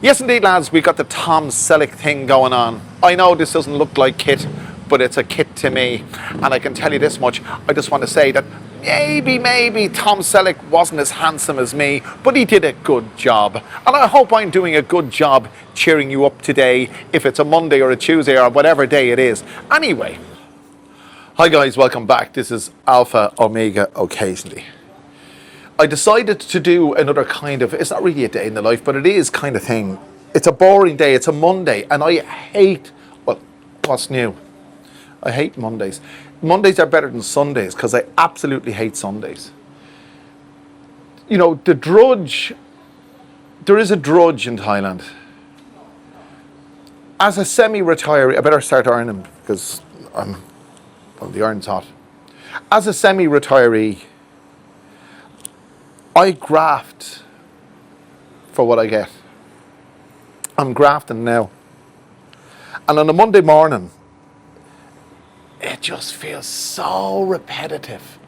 Yes, indeed, lads, we got the Tom Selleck thing going on. I know this doesn't look like kit, but it's a kit to me. And I can tell you this much, I just want to say that maybe Tom Selleck wasn't as handsome as me, but he did a good job. And I hope I'm doing a good job cheering you up today, if it's a Monday or a Tuesday or whatever day it is. Anyway, hi guys, welcome back. This is Alpha Omega Occasionally. I decided to do another kind of, it's not really a day in the life, but it is kind of thing. It's a boring day, it's a Monday, and I hate, well, what's new? I hate Mondays. Mondays are better than Sundays, because I absolutely hate Sundays. You know, the drudge, there is a drudge in Thailand. As a semi-retiree, I better start ironing, because the iron's hot. As a semi-retiree, I graft for what I get. I'm grafting now. And on a Monday morning, it just feels so repetitive.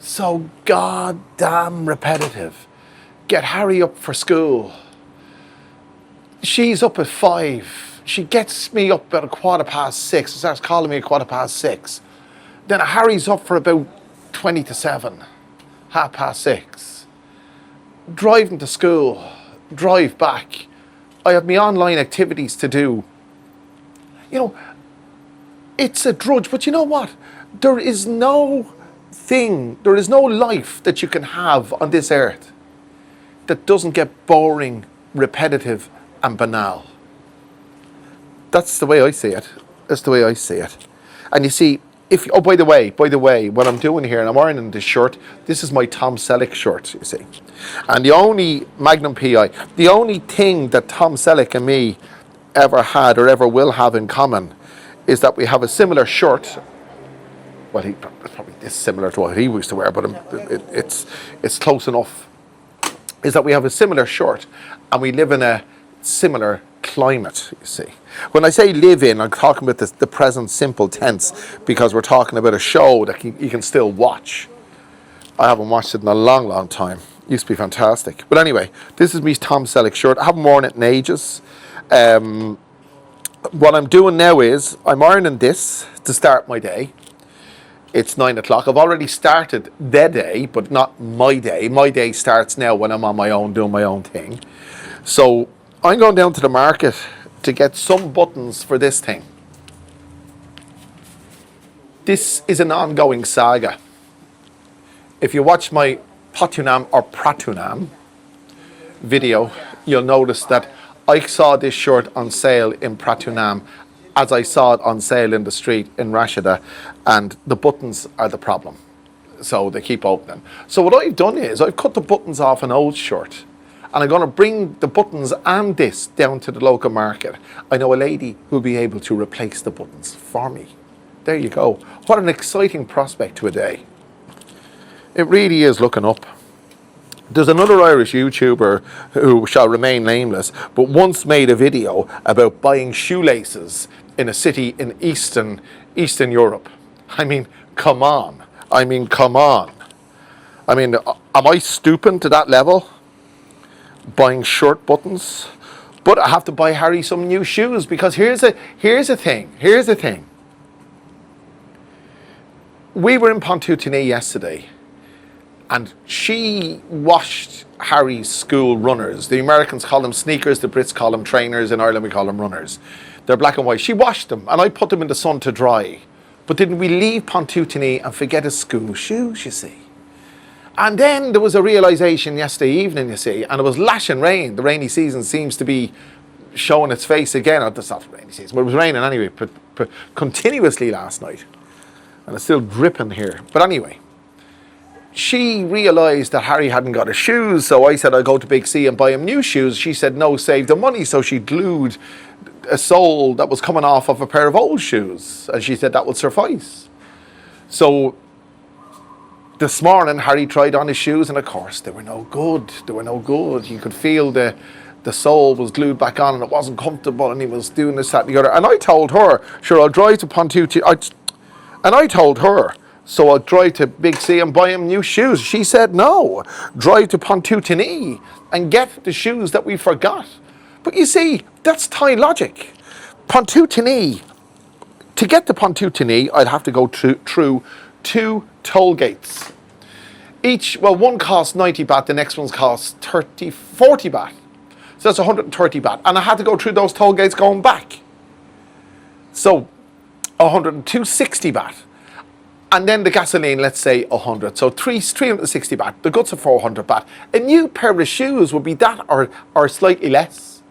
So goddamn repetitive. Get Harry up for school. She's up at 5. She gets me up at 6:15. She starts calling me at 6:15. Then Harry's up for about 20 to 7. 6:30. Driving to school, drive back. I have my online activities to do. You know, it's a drudge, but you know what? There is no life that you can have on this earth that doesn't get boring, repetitive, and banal. That's the way I see it. That's the way I see it. And you see, by the way, what I'm doing here, and I'm wearing this shirt, this is my Tom Selleck shirt, you see. And the only Magnum PI, the only thing that Tom Selleck and me ever had or ever will have in common is that we have a similar shirt. Well, it's probably dissimilar to what he used to wear, but it's close enough. Is that we have a similar shirt and we live in a similar climate, you see. When I say live in, I'm talking about the present simple tense, because we're talking about a show that you can still watch. I haven't watched it in a long time. Used to be fantastic. But anyway, this is me Tom Selleck shirt. I haven't worn it in ages. What I'm doing now is I'm ironing this to start my day. It's 9 o'clock. I've already started the day, but not my day. My day starts now when I'm on my own, doing my own thing. So I'm going down to the market to get some buttons for this thing. This is an ongoing saga. If you watch my Potunam or Pratunam video, you'll notice that I saw this shirt on sale in Pratunam as I saw it on sale in the street in Rashida, and the buttons are the problem. So they keep opening. So what I've done is I've cut the buttons off an old shirt, and I'm going to bring the buttons and this down to the local market. I know a lady who'll be able to replace the buttons for me. There you go. What an exciting prospect to a day. It really is looking up. There's another Irish YouTuber who shall remain nameless, but once made a video about buying shoelaces in a city in Eastern Europe. I mean, come on. Am I stooping to that level? Buying shirt buttons? But I have to buy Harry some new shoes, because here's the thing. We were in Pontootini yesterday, and she washed Harry's school runners. The Americans call them sneakers, the Brits call them trainers, in Ireland we call them runners. They're black and white. She washed them, and I put them in the sun to dry. But didn't we leave Pontootini and forget his school shoes, you see? And then there was a realisation yesterday evening, you see, and it was lashing rain. The rainy season seems to be showing its face again. It's not rainy season, but it was raining anyway, continuously last night. And it's still dripping here. But anyway, she realised that Harry hadn't got his shoes, so I said I'd go to Big C and buy him new shoes. She said no, save the money, so she glued a sole that was coming off of a pair of old shoes, and she said that would suffice. So this morning Harry tried on his shoes, and of course they were no good. You could feel the sole was glued back on, and it wasn't comfortable, and he was doing this, that and the other. And I told her, sure, I'll drive to Pontootini. And I told her, so I'll drive to Big C and buy him new shoes. She said no, drive to Pontootini and get the shoes that we forgot. But you see, that's Thai logic. Pontootini. To get to Pontootini, I'd have to go through 2 toll gates. One costs 90 baht, the next one's costs 40 baht. So that's 130 baht. And I had to go through those toll gates going back. So 160 baht. And then the gasoline, let's say 100. So 360 baht. The guts are 400 baht. A new pair of shoes would be that or slightly less.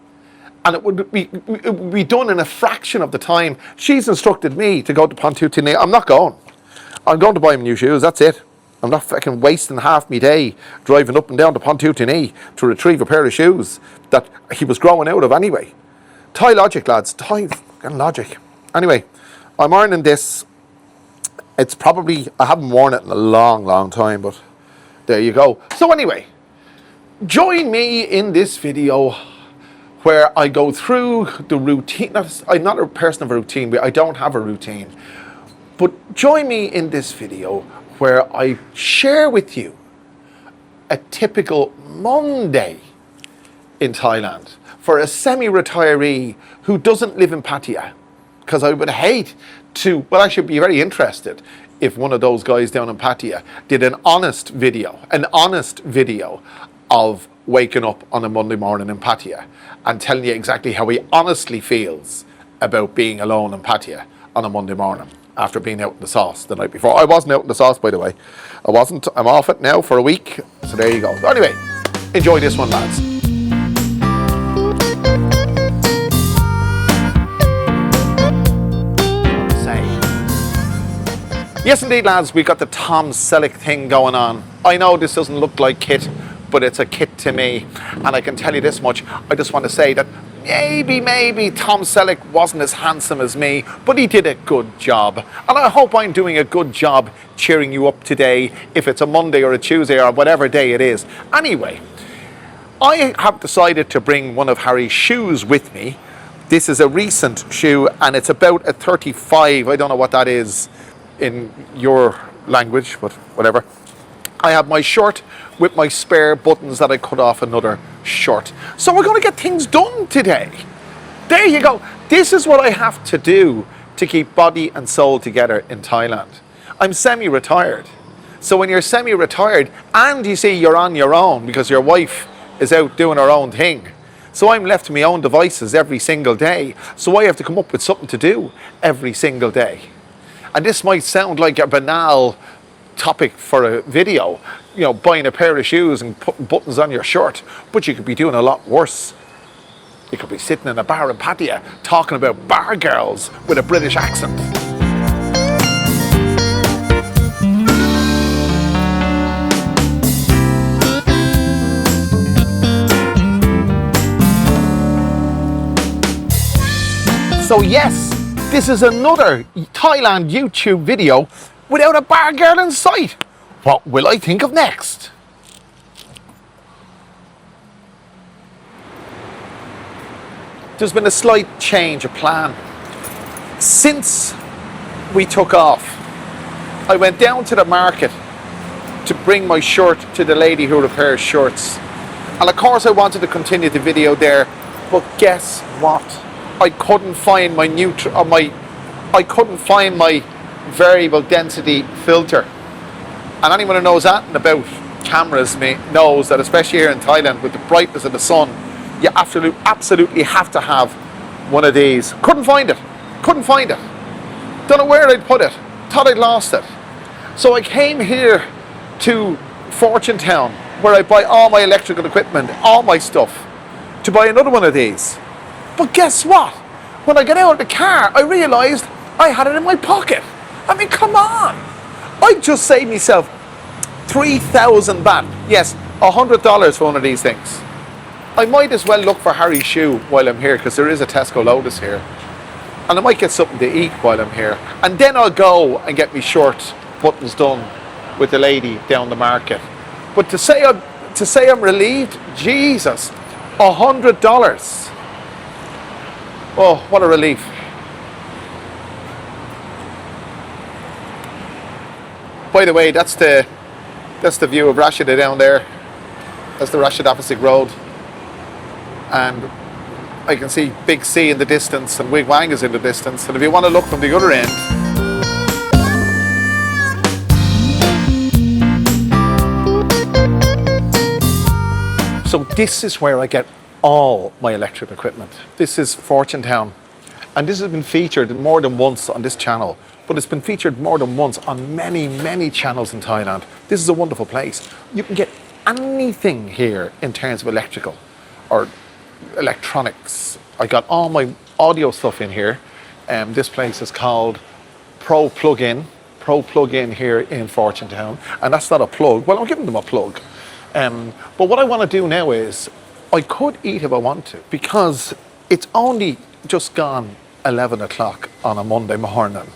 And it would be done in a fraction of the time. She's instructed me to go to Pontootini. I'm not going. I'm going to buy him new shoes. That's it. I'm not fucking wasting half my day driving up and down to Pontootini to retrieve a pair of shoes that he was growing out of anyway. Thai logic, lads. Thai fucking logic. Anyway, I'm ironing this. It's probably, I haven't worn it in a long, long time, but there you go. So anyway, join me in this video where I go through the routine. I'm not a person of a routine, but I don't have a routine. But join me in this video where I share with you a typical Monday in Thailand for a semi-retiree who doesn't live in Pattaya. Because I would hate to, well, I should be very interested if one of those guys down in Pattaya did an honest video of waking up on a Monday morning in Pattaya and telling you exactly how he honestly feels about being alone in Pattaya on a Monday morning after being out in the sauce the night before. I wasn't out in the sauce, by the way. I wasn't. I'm off it now for a week. So there you go. Anyway, enjoy this one, lads. Yes, indeed, lads, we got the Tom Selleck thing going on. I know this doesn't look like kit, but it's a kit to me. And I can tell you this much. I just want to say that maybe Tom Selleck wasn't as handsome as me, but he did a good job. And I hope I'm doing a good job cheering you up today, if it's a Monday or a Tuesday or whatever day it is. Anyway, I have decided to bring one of Harry's shoes with me. This is a recent shoe, and it's about a 35. I don't know what that is in your language, but whatever. I have my shirt with my spare buttons that I cut off another shirt. So we're going to get things done today. There you go. This is what I have to do to keep body and soul together in Thailand. I'm semi-retired. So when you're semi-retired and you see you're on your own because your wife is out doing her own thing, so I'm left to my own devices every single day. So I have to come up with something to do every single day. And this might sound like a banal topic for a video, you know, buying a pair of shoes and putting buttons on your shirt, but you could be doing a lot worse. You could be sitting in a bar in Pattaya talking about bar girls with a British accent. So yes, this is another Thailand YouTube video without a bar girl in sight. What will I think of next? There's been a slight change of plan. Since we took off, I went down to the market to bring my shirt to the lady who repairs shirts. And of course I wanted to continue the video there, but guess what? I couldn't find my I couldn't find my variable density filter. And anyone who knows anything about cameras knows that, especially here in Thailand with the brightness of the sun, you absolutely have to have one of these. Couldn't find it. Don't know where I'd put it. Thought I'd lost it. So I came here to Fortune Town, where I buy all my electrical equipment, all my stuff, to buy another one of these. But guess what? When I got out of the car, I realised I had it in my pocket. I mean, come on. I just saved myself 3,000 baht. Yes, $100 for one of these things. I might as well look for Harry's shoe while I'm here, because there is a Tesco Lotus here. And I might get something to eat while I'm here. And then I'll go and get my shirt buttons done with the lady down the market. But to say I'm relieved, Jesus, $100. Oh, what a relief. By the way, that's the view of Rashida down there. That's the Rashid Afasik Road. And I can see Big C in the distance and Wig Wang is in the distance. And if you want to look from the other end, so this is where I get all my electric equipment. This is Fortune Town, and this has been featured more than once on this channel, but it's been featured more than once on many channels in Thailand. This is a wonderful place. You can get anything here in terms of electrical or electronics. I got all my audio stuff in here. This place is called Pro Plug-in here in Fortune Town, and that's not a plug. Well, I'm giving them a plug. But what I want to do now is, I could eat if I want to, because it's only just gone 11 o'clock on a Monday morning.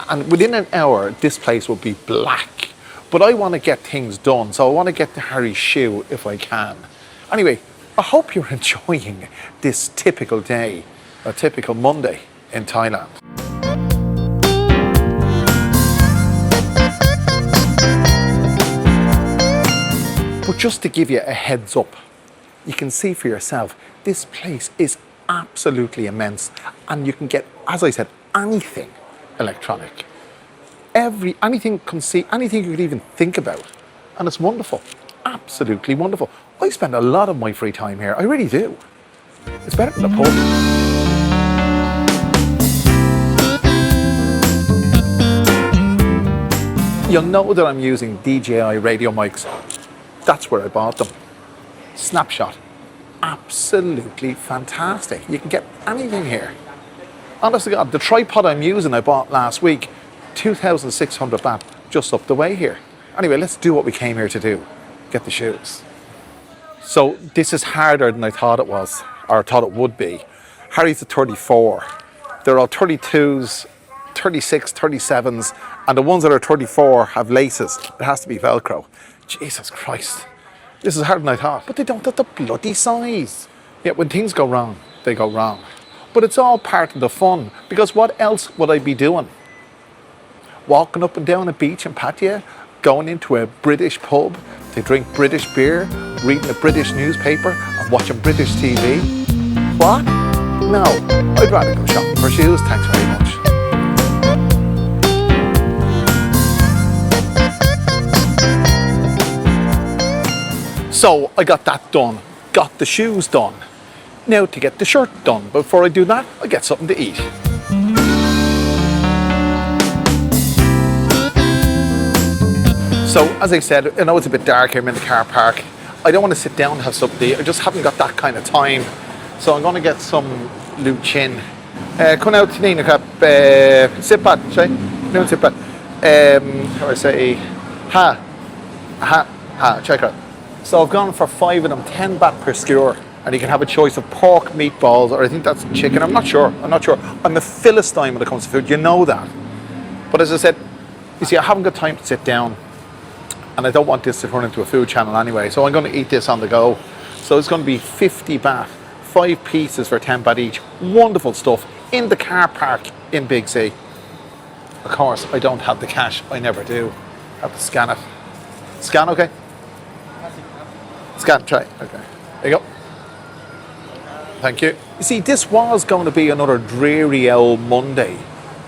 And within an hour, this place will be black. But I want to get things done, so I want to get to Harry's shoe if I can. Anyway, I hope you're enjoying this typical day, a typical Monday in Thailand. But just to give you a heads up, you can see for yourself, this place is absolutely immense, and you can get, as I said, anything electronic. Anything you could even think about, and it's wonderful, absolutely wonderful. I spend a lot of my free time here, I really do. It's better than a pub. You'll know that I'm using DJI radio mics. That's where I bought them. Snapshot. Absolutely fantastic. You can get anything here. Honest to God, the tripod I'm using I bought last week, 2,600 baht, just up the way here. Anyway, let's do what we came here to do. Get the shoes. So this is harder than I thought it was, or thought it would be. Harry's a 34. There are 32s, 36, 37s, and the ones that are 34 have laces. It has to be Velcro. Jesus Christ. This is harder than I thought. But they don't have the bloody size. Yet when things go wrong, they go wrong. But it's all part of the fun, because what else would I be doing? Walking up and down a beach in Pattaya, going into a British pub to drink British beer, reading a British newspaper and watching British TV? What? No, I'd rather go shopping for shoes, thanks very much. So I got that done, got the shoes done. Now to get the shirt done. Before I do that, I get something to eat. So as I said, I know it's a bit dark here, I'm in the car park. I don't want to sit down and have something to eat. I just haven't got that kind of time. So I'm going to get some luchin. Come out to Nina Cup, Sipat, say? No, Sipat. How I say, check out. So I've gone for 5 of them, 10 baht per skewer. And you can have a choice of pork, meatballs, or I think that's chicken. I'm not sure. I'm a Philistine when it comes to food. You know that. But as I said, you see, I haven't got time to sit down. And I don't want this to turn into a food channel anyway. So I'm going to eat this on the go. So it's going to be 50 baht. 5 pieces for 10 baht each. Wonderful stuff. In the car park in Big C. Of course, I don't have the cash. I never do. I have to scan it. Scan, okay? Scan, try. Okay. There you go. Thank you. You see, this was going to be another dreary old Monday,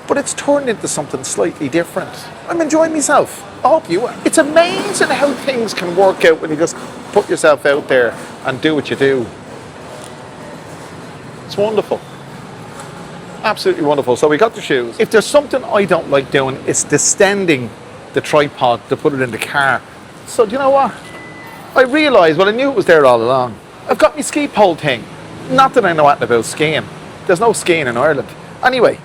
but it's turned into something slightly different. I'm enjoying myself. I hope you are. It's amazing how things can work out when you just put yourself out there and do what you do. It's wonderful. Absolutely wonderful. So we got the shoes. If there's something I don't like doing, it's distending the tripod to put it in the car. So do you know what? I realised, well, I knew it was there all along. I've got my ski pole thing. Not that I know anything about skiing. There's no skiing in Ireland. Anyway,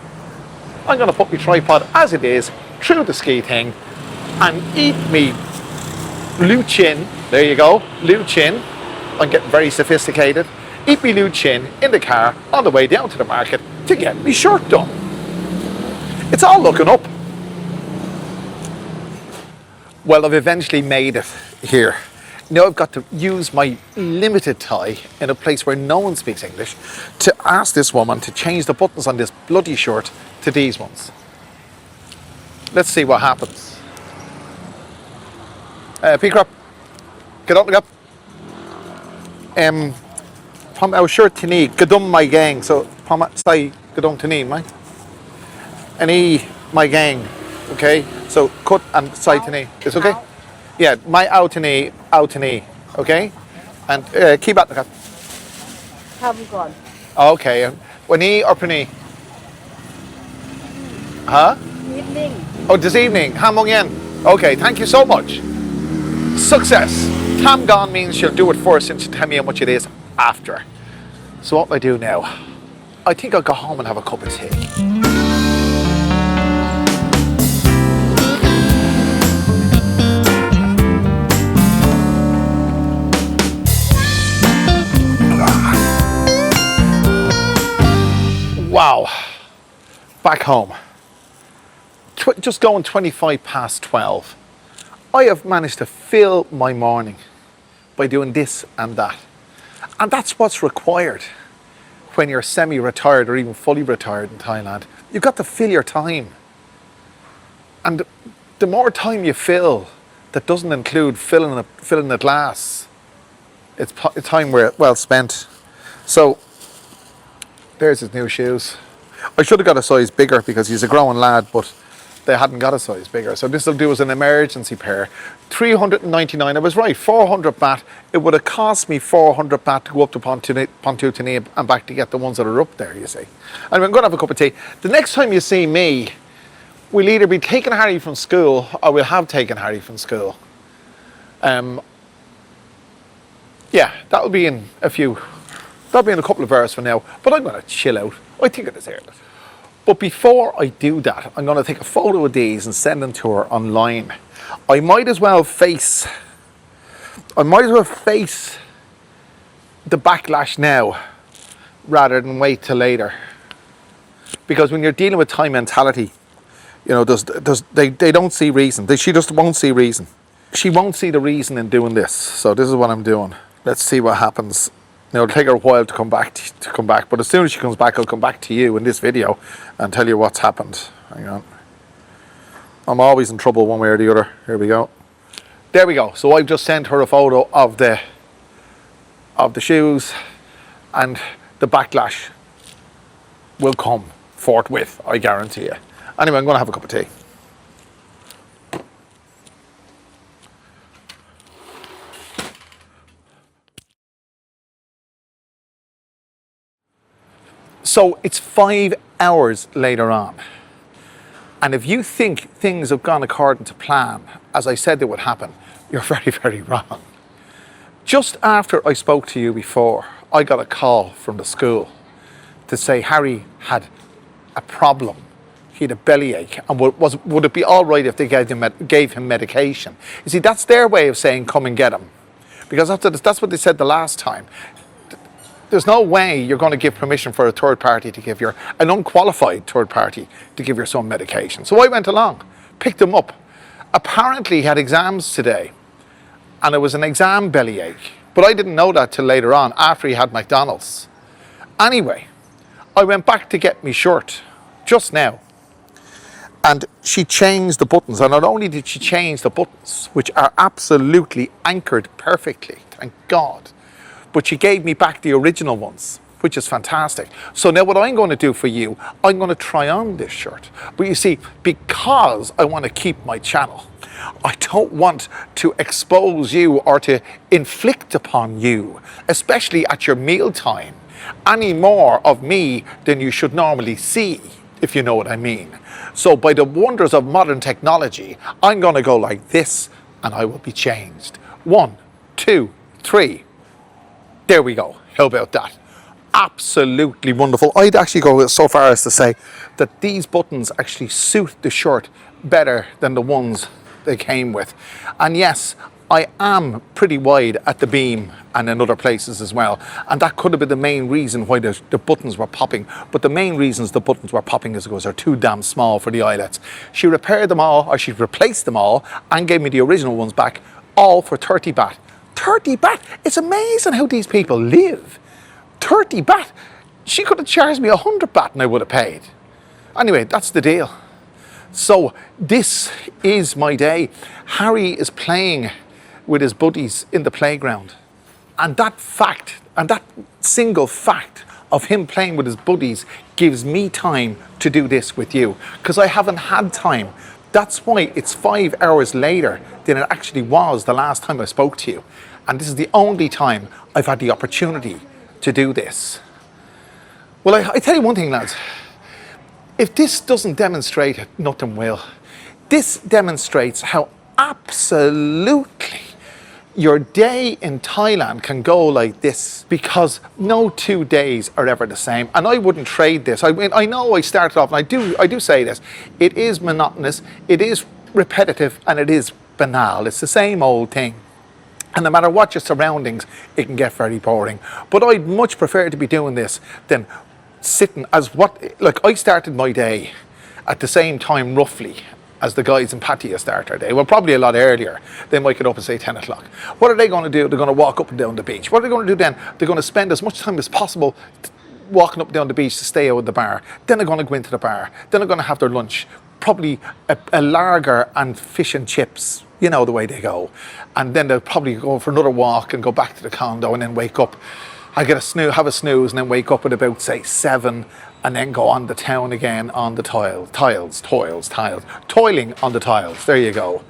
I'm going to put my tripod as it is through the ski thing and eat me luchin. There you go, luchin. I'm getting very sophisticated. Eat me luchin in the car on the way down to the market to get me shirt done. It's all looking up. Well, I've eventually made it here. Now I've got to use my limited Thai in a place where no one speaks English to ask this woman to change the buttons on this bloody shirt to these ones. Let's see what happens. Pick her up. Get up, look up. Pam our shirt tini, gadum my gang. So Pam say gadum tini, my. Any my gang. Okay? So cut and say tini. It's okay? Yeah, my out tini, okay? And keep at the cut. ทำก่อน Okay. When or penny? Huh? นิดนิ่ง Oh, this evening. Hamong yen. Okay, thank you so much. Success. Tam gone means she'll do it first and she'll tell me how much it is after. So what will I do now? I think I'll go home and have a cup of tea. Wow. Back home. Just going 25 past 12. I have managed to fill my morning by doing this and that. And that's what's required when you're semi-retired or even fully retired in Thailand. You've got to fill your time. And the more time you fill that doesn't include filling a glass, it's time well spent. So there's his new shoes. I should have got a size bigger because he's a growing lad, but they hadn't got a size bigger. So this will do as an emergency pair. 399, I was right, 400 baht. It would have cost me 400 baht to go up to Pontoon and back to get the ones that are up there, you see. Anyway, I'm going to have a cup of tea. The next time you see me, we'll either be taking Harry from school or we'll have taken Harry from school. Yeah, that'll be in a couple of hours from now, but I'm going to chill out. I think it is early. But before I do that, I'm going to take a photo of these and send them to her online. I might as well face the backlash now rather than wait till later. Because when you're dealing with Thai mentality, you know, they don't see reason. She just won't see reason. She won't see the reason in doing this. So this is what I'm doing. Let's see what happens. Now, it'll take her a while to come back, but as soon as she comes back, I'll come back to you in this video and tell you what's happened. Hang on. I'm always in trouble one way or the other. Here we go. There we go. So I've just sent her a photo of the shoes, and the backlash will come forthwith, I guarantee you. Anyway, I'm going to have a cup of tea. So it's 5 hours later on. And if you think things have gone according to plan, as I said they would happen, you're very, very wrong. Just after I spoke to you before, I got a call from the school to say Harry had a problem. He had a bellyache, and would it be all right if they gave him medication? You see, that's their way of saying come and get him. Because that's what they said the last time. There's no way you're going to give permission for a third party to give an unqualified third party to give your son medication. So I went along, picked him up. Apparently he had exams today, and it was an exam bellyache. But I didn't know that till later on, after he had McDonald's. Anyway, I went back to get my shirt just now, and she changed the buttons. And not only did she change the buttons, which are absolutely anchored perfectly, thank God, but she gave me back the original ones, which is fantastic. So now what I'm going to do for you, I'm going to try on this shirt. But you see, because I want to keep my channel, I don't want to expose you or to inflict upon you, especially at your mealtime, any more of me than you should normally see, if you know what I mean. So by the wonders of modern technology, I'm going to go like this and I will be changed. 1, 2, 3. There we go. How about that? Absolutely wonderful. I'd actually go so far as to say that these buttons actually suit the shirt better than the ones they came with. And yes, I am pretty wide at the beam and in other places as well. And that could have been the main reason why the buttons were popping. But the main reasons the buttons were popping is because they're too damn small for the eyelets. She repaired them all, or she replaced them all, and gave me the original ones back, all for 30 baht. 30 baht. It's amazing how these people live. 30 baht. She could have charged me 100 baht and I would have paid. Anyway, that's the deal. So this is my day. Harry is playing with his buddies in the playground. And that fact And that single fact of him playing with his buddies gives me time to do this with you, because I haven't had time. That's why it's 5 hours later than it actually was the last time I spoke to you. And this is the only time I've had the opportunity to do this. Well, I tell you one thing, lads. If this doesn't demonstrate it, nothing will. This demonstrates how absolutely your day in Thailand can go like this, because no 2 days are ever the same. And I wouldn't trade this. I mean, I know I started off, and I do say this, it is monotonous, it is repetitive, and it is banal. It's the same old thing. And no matter what your surroundings, it can get very boring. But I'd much prefer to be doing this than sitting like I started my day at the same time roughly as the guys in Pattaya start their day. Well, probably a lot earlier. They might get up and say 10 o'clock. What are they going to do? They're going to walk up and down the beach. What are they going to do then? They're going to spend as much time as possible walking up and down the beach to stay out of the bar. Then they're going to go into the bar. Then they're going to have their lunch. Probably a lager and fish and chips. You know the way they go. And then they'll probably go for another walk and go back to the condo and then wake up. I get have a snooze and then wake up at about, say, 7 and then go on the town again on the toiling on the tiles. There you go.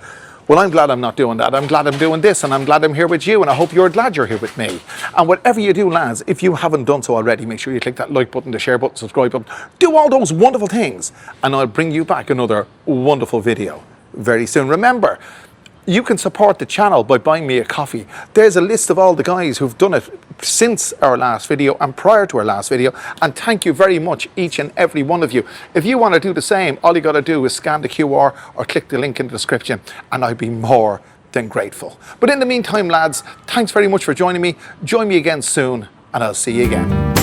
Well, I'm glad I'm not doing that. I'm glad I'm doing this, and I'm glad I'm here with you, and I hope you're glad you're here with me. And whatever you do, lads, if you haven't done so already, make sure you click that like button, the share button, subscribe button. Do all those wonderful things, and I'll bring you back another wonderful video very soon. Remember, you can support the channel by buying me a coffee. There's a list of all the guys who've done it since our last video and prior to our last video. And thank you very much, each and every one of you. If you want to do the same, all you got to do is scan the QR or click the link in the description, and I'd be more than grateful. But in the meantime, lads, thanks very much for joining me. Join me again soon, and I'll see you again.